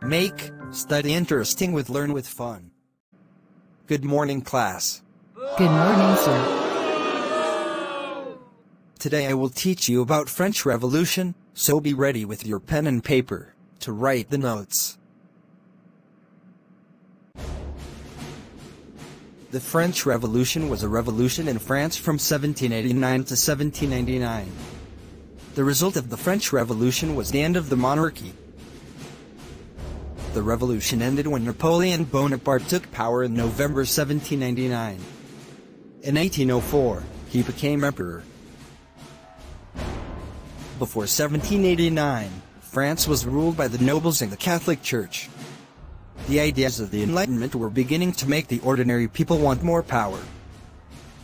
Make study interesting with Learn with Fun. Good morning, class. Good morning, sir. Today I will teach you about French Revolution, so be ready with your pen and paper to write the notes. The French Revolution was a revolution in France from 1789 to 1799. The result of the French Revolution was the end of the monarchy. The revolution ended when Napoleon Bonaparte took power in November 1799. In 1804, he became emperor. Before 1789, France was ruled by the nobles and the Catholic Church. The ideas of the Enlightenment were beginning to make the ordinary people want more power.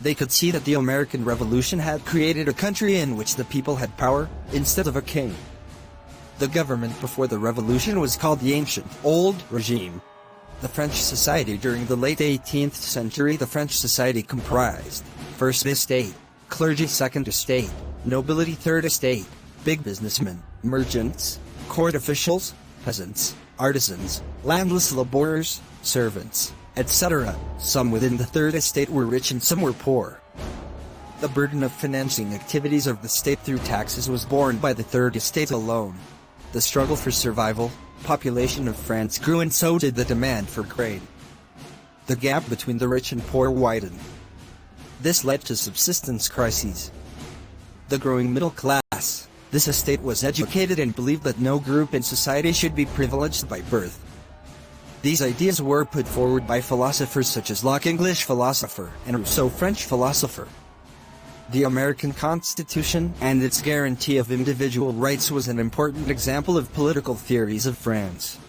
They could see that the American Revolution had created a country in which the people had power, instead of a king. The government before the revolution was called the Ancient Old Regime. The French society during the late 18th century. The French society comprised First Estate, clergy Second Estate, nobility Third Estate, big businessmen, merchants, court officials, peasants, artisans, landless laborers, servants, etc. Some within the Third Estate were rich and some were poor. The burden of financing activities of the state through taxes was borne by the Third Estate alone. The struggle for survival, population of France grew and so did the demand for grain. The gap between the rich and poor widened. This led to subsistence crises. The growing middle class. This estate was educated and believed that no group in society should be privileged by birth. These ideas were put forward by philosophers such as Locke, English philosopher, and Rousseau, French philosopher. The American Constitution and its guarantee of individual rights was an important example of political theories of France.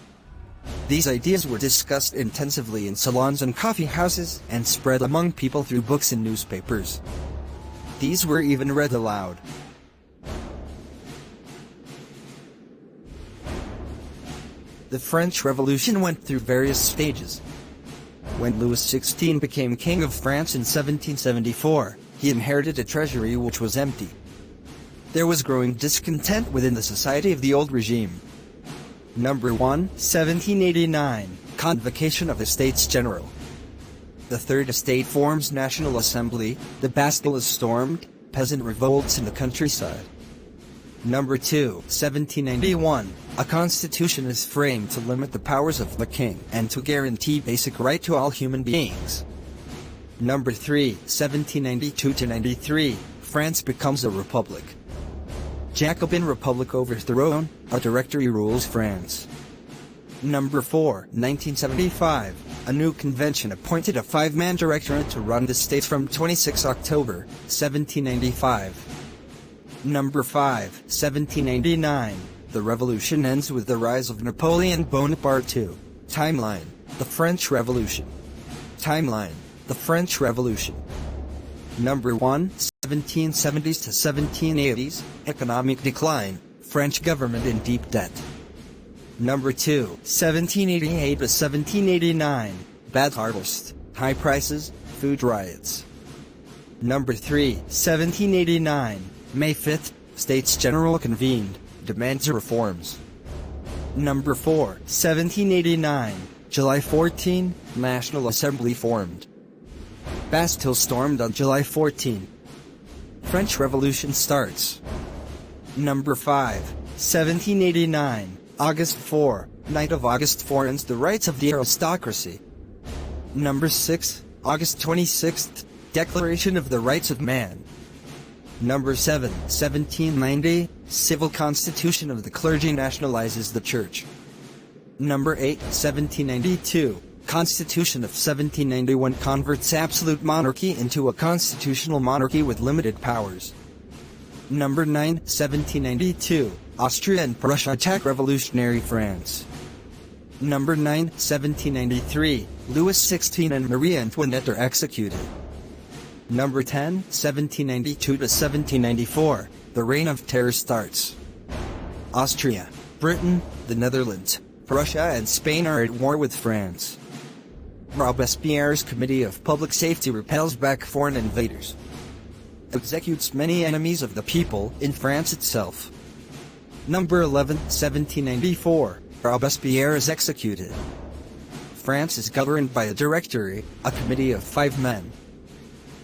These ideas were discussed intensively in salons and coffee houses, and spread among people through books and newspapers. These were even read aloud. The French Revolution went through various stages. When Louis XVI became King of France in 1774, he inherited a treasury which was empty. There was growing discontent within the society of the old regime. Number 1, 1789, Convocation of Estates General. The Third Estate forms National Assembly, the Bastille is stormed, peasant revolts in the countryside. Number 2, 1791, a constitution is framed to limit the powers of the king and to guarantee basic right to all human beings. Number 3, 1792-93, France becomes a republic. Jacobin Republic overthrown, a directory rules France. Number 4, 1975, a new convention appointed a 5-man directorate to run the state from 26 October, 1795. Number 5, 1799, the revolution ends with the rise of Napoleon Bonaparte II. Timeline, the French Revolution. Timeline, the French Revolution. Number 1, 1770s to 1780s, economic decline, French government in deep debt. Number 2, 1788 to 1789, bad harvest, high prices, food riots. Number 3, 1789, May 5th, States General convened, demands reforms. Number 4, 1789, July 14, National Assembly formed. Bastille stormed on July 14. French Revolution starts. Number 5, 1789, August 4, Night of August 4 ends the rights of the aristocracy. Number 6, August 26th, Declaration of the Rights of Man. Number 7, 1790, Civil Constitution of the Clergy nationalizes the Church. Number 8, 1792, Constitution of 1791 converts absolute monarchy into a constitutional monarchy with limited powers. Number 9, 1792, Austria and Prussia attack revolutionary France. Number 9, 1793, Louis XVI and Marie Antoinette are executed. Number 10, 1792 to 1794, the Reign of Terror starts. Austria, Britain, the Netherlands, Prussia and Spain are at war with France. Robespierre's Committee of Public Safety repels back foreign invaders. Executes many enemies of the people in France itself. Number 11, 1794, Robespierre is executed. France is governed by a directory, a committee of 5 men.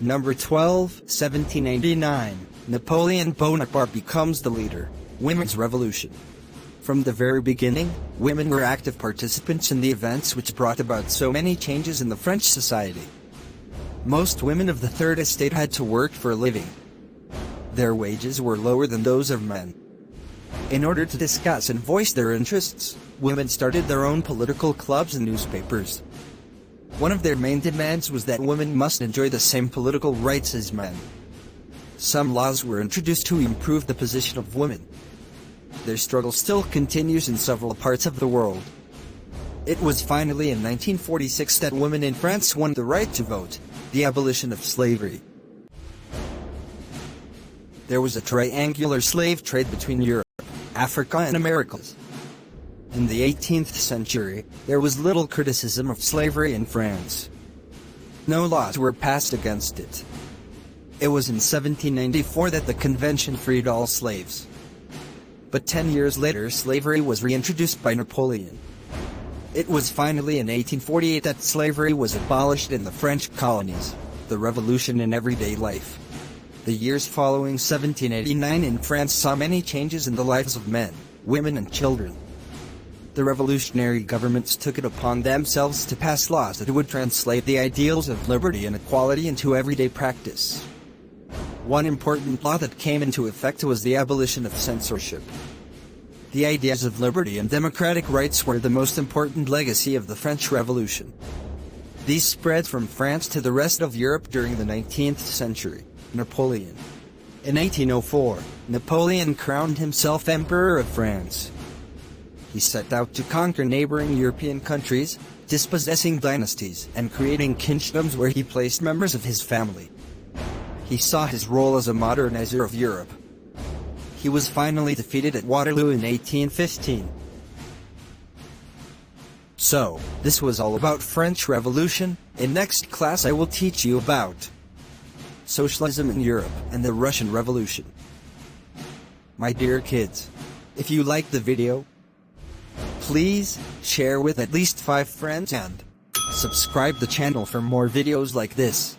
Number 12, 1789, Napoleon Bonaparte becomes the leader. Women's Revolution. From the very beginning, women were active participants in the events which brought about so many changes in the French society. Most women of the Third Estate had to work for a living. Their wages were lower than those of men. In order to discuss and voice their interests, women started their own political clubs and newspapers. One of their main demands was that women must enjoy the same political rights as men. Some laws were introduced to improve the position of women. Their struggle still continues in several parts of the world. It was finally in 1946 that women in France won the right to vote, the abolition of slavery. There was a triangular slave trade between Europe, Africa and Americas. In the 18th century, there was little criticism of slavery in France. No laws were passed against it. It was in 1794 that the convention freed all slaves. But 10 years later slavery was reintroduced by Napoleon. It was finally in 1848 that slavery was abolished in the French colonies, the revolution in everyday life. The years following 1789 in France saw many changes in the lives of men, women and children. The revolutionary governments took it upon themselves to pass laws that would translate the ideals of liberty and equality into everyday practice. One important law that came into effect was the abolition of censorship. The ideas of liberty and democratic rights were the most important legacy of the French Revolution. These spread from France to the rest of Europe during the 19th century. Napoleon. In 1804, Napoleon crowned himself Emperor of France. He set out to conquer neighboring European countries, dispossessing dynasties and creating kingdoms where he placed members of his family. He saw his role as a modernizer of Europe. He was finally defeated at Waterloo in 1815. So, this was all about French Revolution. In next class I will teach you about socialism in Europe and the Russian Revolution. My dear kids, if you like the video, please share with at least 5 friends and subscribe the channel for more videos like this.